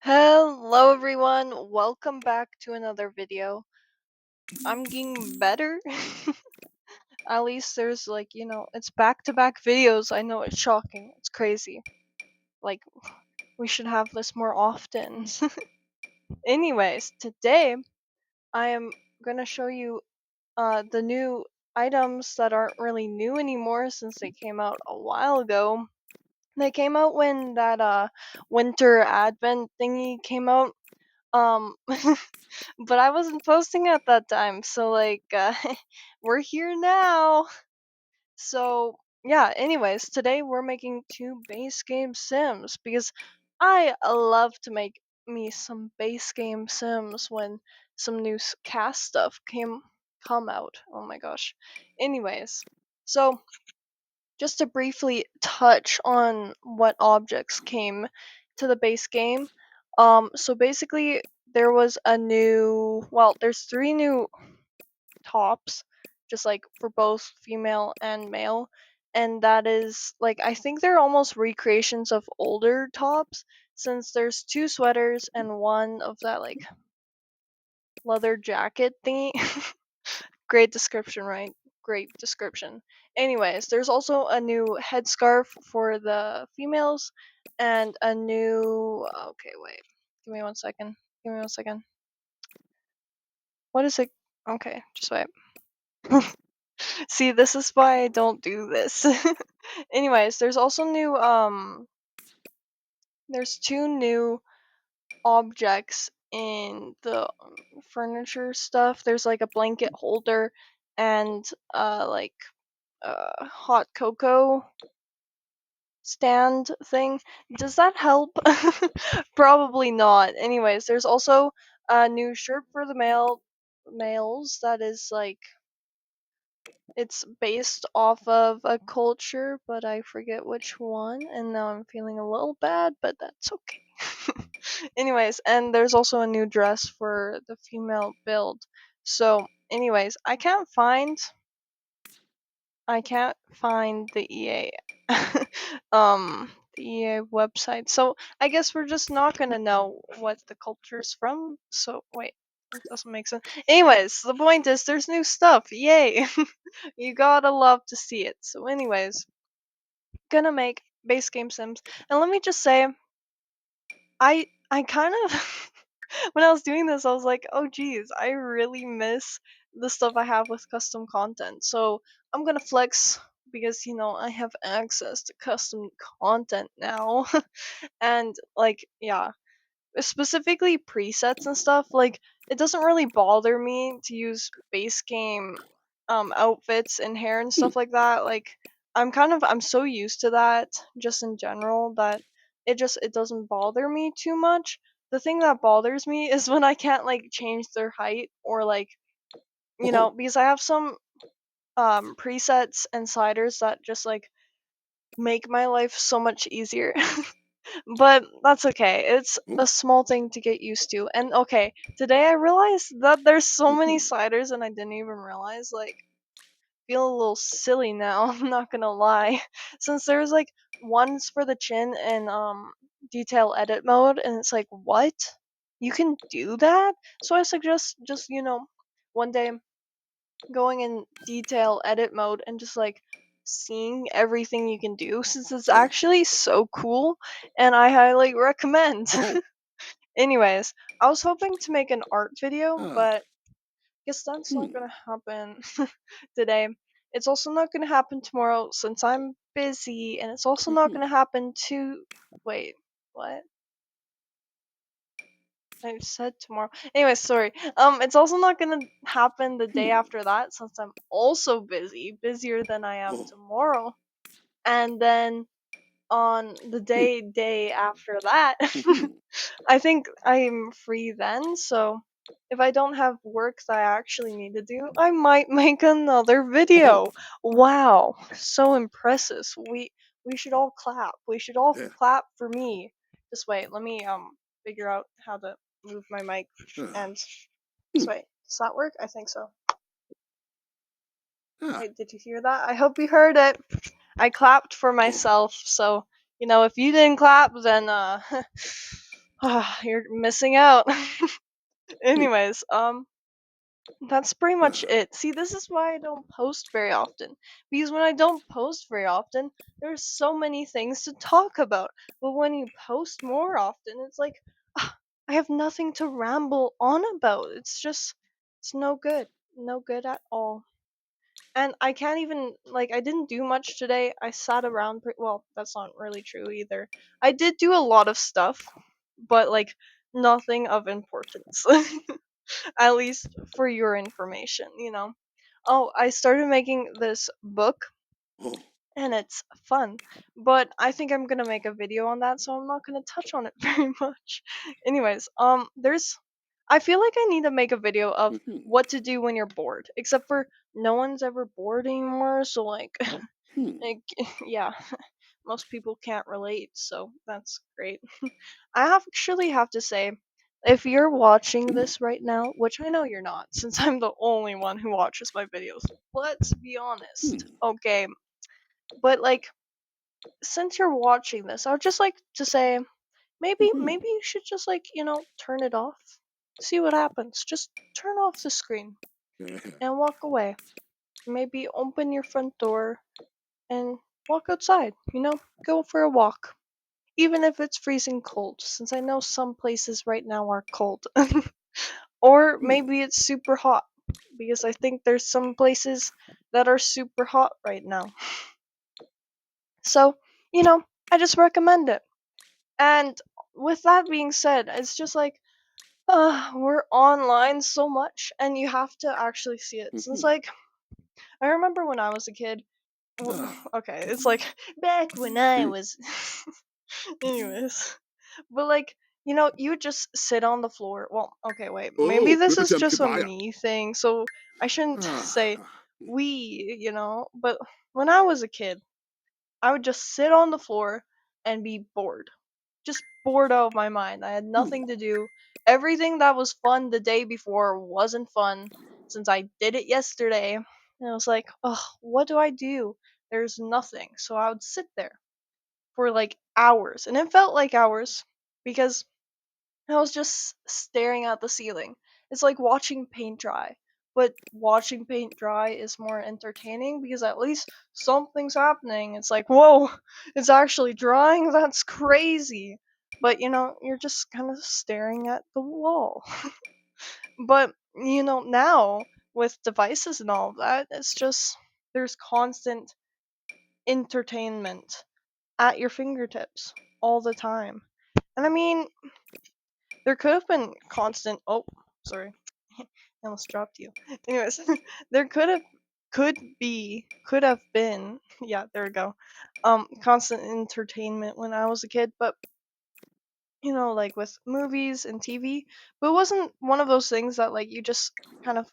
Hello everyone, welcome back to another video. I'm getting better. At least there's it's back to back videos. I know it's shocking. It's crazy. Like we should have this more often. Anyways, today I am gonna show you the new items that aren't really new anymore since they came out a while ago. They came out when that winter advent thingy came out. Um but I wasn't posting at that time, so we're here now. So yeah, anyways, today we're making two base game sims because I love to make me some base game sims when some new CAS stuff come out. Oh my gosh. Anyways, so just to briefly touch on what objects came to the base game. So basically there was a new, well, there's three new tops, just like for both female and male. And that is like, I think they're almost recreations of older tops, since there's two sweaters and one of that like leather jacket thingy. Great description, right? Great description. Anyways, there's also a new headscarf for the females and a new. Okay, wait. Give me 1 second. Give me 1 second. What is it? Okay, just wait. See, this is why I don't do this. Anyways, there's also new. There's two new objects in the furniture stuff. There's like a blanket holder and hot cocoa stand thing. Does that help? Probably not. Anyways, there's also a new shirt for the males that is like, it's based off of a culture, but I forget which one, and now I'm feeling a little bad, but that's okay. Anyways, and there's also a new dress for the female build. So, anyways, I can't find the EA the EA website. So I guess we're just not gonna know what the culture's from. So wait, that doesn't make sense. Anyways, the point is there's new stuff. Yay. You gotta love to see it. So anyways, gonna make base game sims. And let me just say, I kind of when I was doing this, I was like, oh geez, I really miss the stuff I have with custom content. So I'm gonna flex because I have access to custom content now. And like, yeah, specifically presets and stuff, like it doesn't really bother me to use base game outfits and hair and stuff like that. Like I'm so used to that just in general that it doesn't bother me too much. The thing that bothers me is when I can't like change their height or like, because I have some presets and sliders that just like make my life so much easier. But that's okay. It's a small thing to get used to. And okay, today I realized that there's so many sliders and I didn't even realize. Like, feel a little silly now, I'm not gonna lie. Since there's like ones for the chin and detail edit mode, and it's like, what? You can do that? So I suggest just, one day going in detail edit mode and just like seeing everything you can do, since it's actually so cool and I highly recommend. Anyways, I was hoping to make an art video, but guess that's not gonna happen today. It's also not gonna happen tomorrow since I'm busy, and it's also not gonna happen to. Wait, what? I said tomorrow. Anyway, sorry. It's also not gonna happen the day after that since I'm also busy, busier than I am tomorrow. And then on the day after that, I think I'm free then. So if I don't have work that I actually need to do, I might make another video. Wow, so impressive. We should all clap. We should all clap for me. Just wait, let me figure out how to move my mic and just wait. Does that work? I think so. Wait, did you hear that? I hope you heard it. I clapped for myself, so if you didn't clap, then You're missing out. Anyways, that's pretty much it. See, this is why I don't post very often. Because when I don't post very often, there's so many things to talk about. But when you post more often, it's like, I have nothing to ramble on about. It's no good. No good at all. And I can't even, like, I didn't do much today. I sat around, well, that's not really true either. I did do a lot of stuff, but, like, nothing of importance. At least for your information. Oh, I started making this book and it's fun, but I think I'm gonna make a video on that, so I'm not gonna touch on it very much. Anyways, I feel like I need to make a video of what to do when you're bored, except for no one's ever bored anymore, so like, like yeah, most people can't relate, so that's great. Actually have to say, if you're watching this right now, which I know you're not, since I'm the only one who watches my videos, let's be honest, okay? But like, since you're watching this, I would just like to say, maybe you should just like, turn it off, see what happens. Just turn off the screen and walk away. Maybe open your front door and walk outside. Go for a walk. Even if it's freezing cold, since I know some places right now are cold. Or maybe it's super hot, because I think there's some places that are super hot right now. So, I just recommend it. And with that being said, it's just like, we're online so much, and you have to actually see it. Since, like, I remember when I was a kid. Okay, it's like back when I was. Anyways. But like, you would just sit on the floor. Well, okay, wait. Maybe this is just a me thing, so I shouldn't say we. But when I was a kid, I would just sit on the floor and be bored. Just bored out of my mind. I had nothing to do. Everything that was fun the day before wasn't fun since I did it yesterday. And I was like, oh, what do I do? There's nothing. So I would sit there for like hours. And it felt like hours because I was just staring at the ceiling. It's like watching paint dry. But watching paint dry is more entertaining because at least something's happening. It's like, whoa, it's actually drying? That's crazy. But you're just kind of staring at the wall. But now with devices and all of that, it's just there's constant entertainment at your fingertips all the time. And I mean, there could have been constant. Oh, sorry, I almost dropped you. Anyways, there could have been. Yeah, there we go. Constant entertainment when I was a kid, but like with movies and TV, but it wasn't one of those things that like you just kind of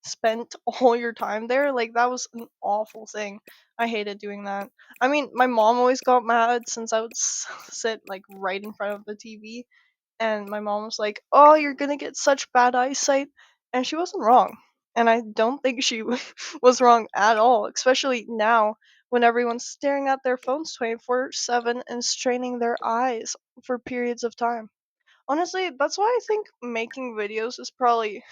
spent all your time there. Like that was an awful thing. I hated doing that. I mean, my mom always got mad since I would sit like right in front of the TV, and my mom was like, "Oh, you're gonna get such bad eyesight," and she wasn't wrong. And I don't think she was wrong at all, especially now when everyone's staring at their phones 24/7 and straining their eyes for periods of time. Honestly, that's why I think making videos is probably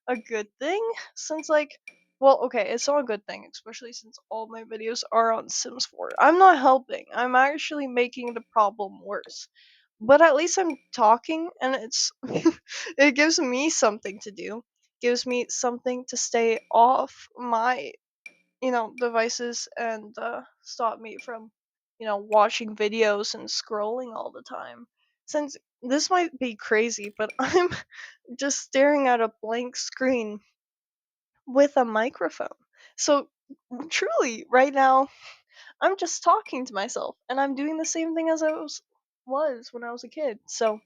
a good thing, since like, well, okay, it's not a good thing, especially since all my videos are on Sims 4. I'm not helping. I'm actually making the problem worse. But at least I'm talking, and it's it gives me something to do. Gives me something to stay off my devices, and stop me from watching videos and scrolling all the time. Since this might be crazy, but I'm just staring at a blank screen with a microphone. So truly, right now, I'm just talking to myself, and I'm doing the same thing as I was when I was a kid. So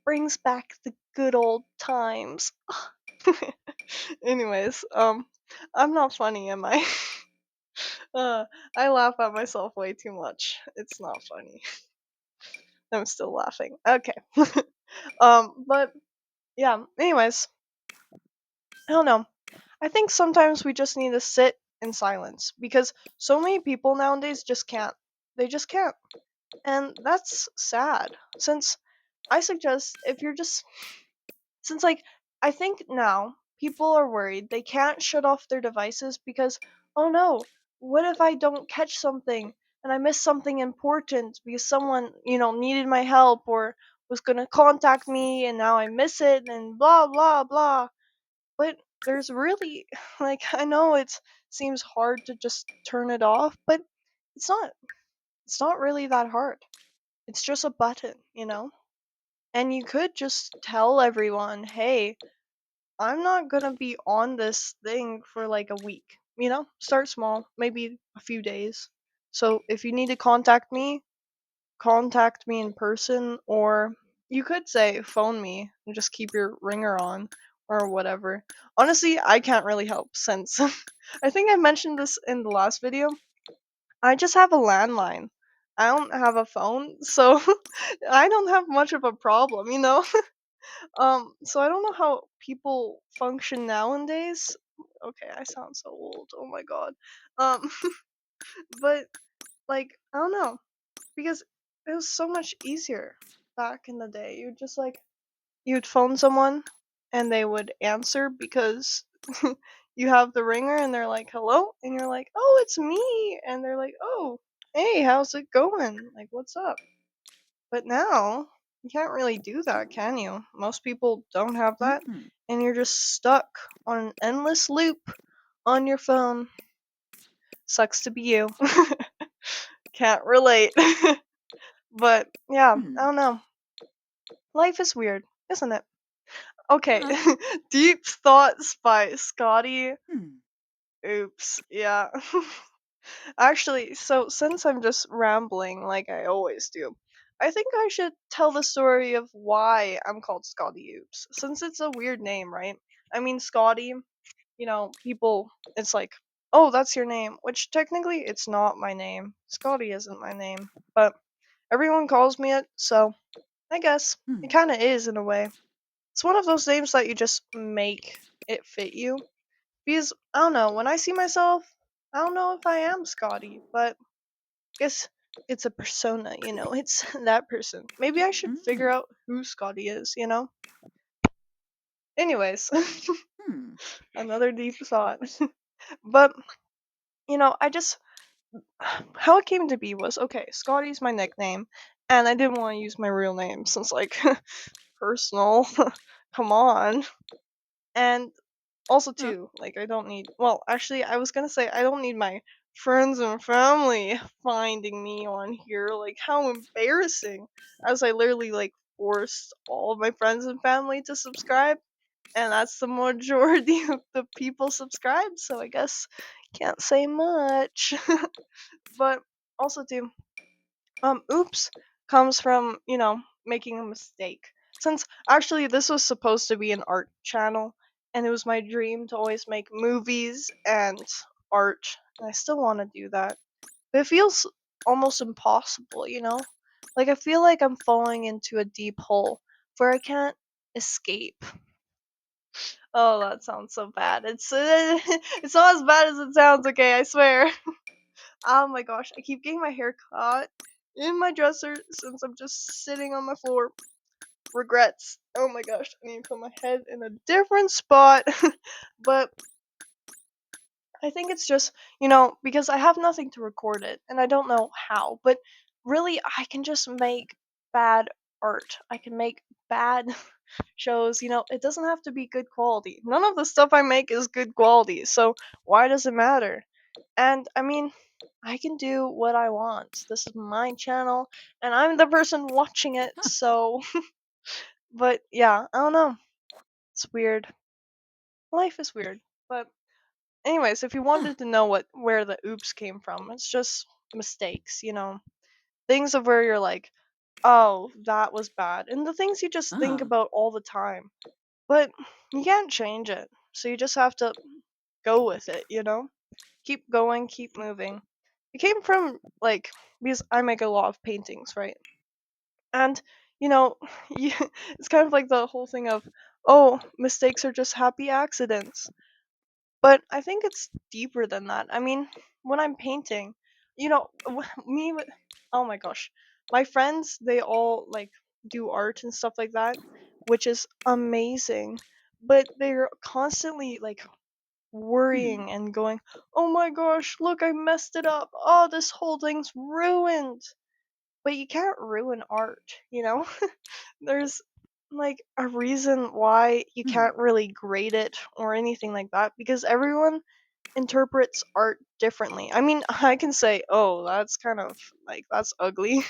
brings back the good old times. Anyways, I'm not funny, am I? uh, I laugh at myself way too much. It's not funny. I'm still laughing. Okay. But yeah. Anyways, I don't know. I think sometimes we just need to sit in silence because so many people nowadays just can't. They just can't. And that's sad. Since I suggest if you're just since like I think now people are worried they can't shut off their devices because oh no, what if I don't catch something and I miss something important because someone, needed my help or was going to contact me and now I miss it and blah blah blah. But there's really like I know it seems hard to just turn it off, but it's not it's not really that hard. It's just a button. And you could just tell everyone, "Hey, I'm not gonna be on this thing for like a week. Start small, maybe a few days. So if you need to contact me in person, or you could say phone me and just keep your ringer on or whatever. Honestly, I can't really help since I think I mentioned this in the last video. I just have a landline. I don't have a phone, so I don't have much of a problem. So I don't know how people function nowadays. Okay, I sound so old. Oh my god. Um, but like I don't know because it was so much easier back in the day. You'd phone someone and they would answer because you have the ringer and they're like hello and you're like oh it's me and they're like oh hey how's it going like what's up. But now, you can't really do that, can you? Most people don't have that, Mm. and you're just stuck on an endless loop on your phone. Sucks to be you. Can't relate. But yeah, I Mm. don't know. Life is weird, isn't it? Okay, Uh, Deep Thoughts by Scotty. mm. Oops, yeah. Actually, so since I'm just rambling like I always do, I think I should tell the story of why I'm called Scotty Oops. Since it's a weird name, right? I mean, Scotty, people, it's like, oh, that's your name, which technically it's not my name. Scotty isn't my name, but everyone calls me it, so I guess it Mm. kind of is in a way. It's one of those names that you just make it fit you. Because, I don't know, when I see myself, I don't know if I am Scotty, but guess it's a persona. It's that person. Maybe I should figure Mm. out who Scotty is. Anyways, Mm. another deep thought. But, I just. How it came to be was okay, Scotty's my nickname, and I didn't want to use my real name since, like, personal. Come on. And also Uh, too like I don't need well actually I was gonna say I don't need my friends and family finding me on here like how embarrassing as I literally like forced all of my friends and family to subscribe and that's the majority of the people subscribed so I guess can't say much. But also too oops comes from, making a mistake. Since actually this was supposed to be an art channel, and it was my dream to always make movies and art, and I still want to do that. But it feels almost impossible. Like I feel like I'm falling into a deep hole where I can't escape. Oh, that sounds so bad. It's it's not as bad as it sounds. Okay, I swear. Oh my gosh, I keep getting my hair caught in my dresser since I'm just sitting on my floor. Regrets. Oh my gosh, I need to put my head in a different spot. But I think it's just, because I have nothing to record it and I don't know how, but really I can just make bad art. I can make bad shows. It doesn't have to be good quality. None of the stuff I make is good quality, so why does it matter? And I mean, I can do what I want. This is my channel, and I'm the person watching it, huh. so. But yeah, I don't know. It's weird. Life is weird. But, anyways, if you Huh. wanted to know where the oops came from, it's just mistakes. Things of where you're like, oh, that was bad. And the things you just think Uh. about all the time. But you can't change it. So you just have to go with it. Keep going, keep moving. It came from like because I make a lot of paintings, right? And you know, you, it's kind of like the whole thing of oh, mistakes are just happy accidents. But I think it's deeper than that. I mean, when I'm painting, me with oh my gosh. My friends, they all like do art and stuff like that, which is amazing. But they're constantly like Hmm. worrying and going, "Oh my gosh, look, I messed it up. Oh, this whole thing's ruined." But you can't ruin art, you know? There's like a reason why you Hmm. can't really grade it or anything like that because everyone interprets art differently. I mean, I can say, "Oh, that's kind of like that's ugly."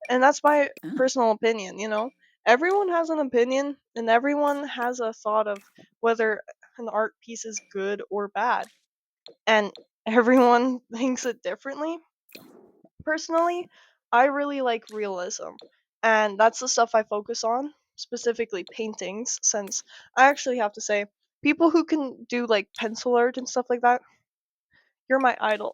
And that's my Ah. personal opinion, you know? Everyone has an opinion and everyone has a thought of whether an art piece is good or bad. And everyone thinks it differently. Personally, I really like realism, and that's the stuff I focus on, specifically paintings, since I actually have to say, people who can do like pencil art and stuff like that, you're my idol.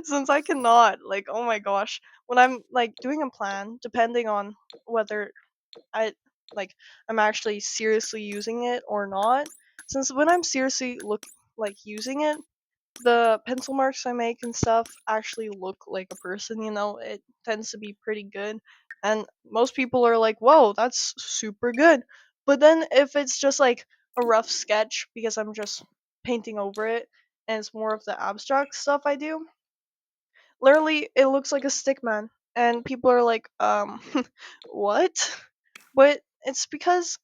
Since I cannot, like, oh my gosh, when I'm like doing a plan, depending on whether I like I'm actually seriously using it or not, since when I'm seriously like using it, the pencil marks I make and stuff actually look like a person, you know, it tends to be pretty good. And most people are like, whoa, that's super good. But then if it's just like a rough sketch because I'm just painting over it and it's more of the abstract stuff I do, literally it looks like a stick man. And people are like, what? But it's because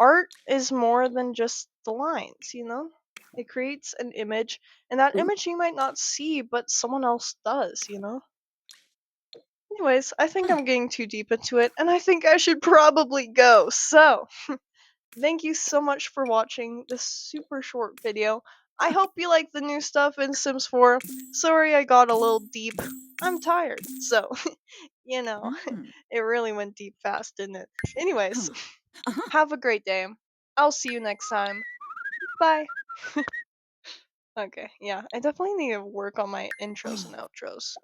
art is more than just the lines, you know? It creates an image, and that Ooh. image you might not see, but someone else does, you know? Anyways, I think Huh. I'm getting too deep into it, and I think I should probably go. So, thank you so much for watching this super short video. I Huh. hope you like the new stuff in Sims 4. Sorry I got a little deep. I'm tired, so, you know, Mm. it really went deep fast, didn't it? Anyways, Huh. Uh-huh. have a great day. I'll see you next time. Bye. Okay, yeah, I definitely need to work on my intros and Oh. outros.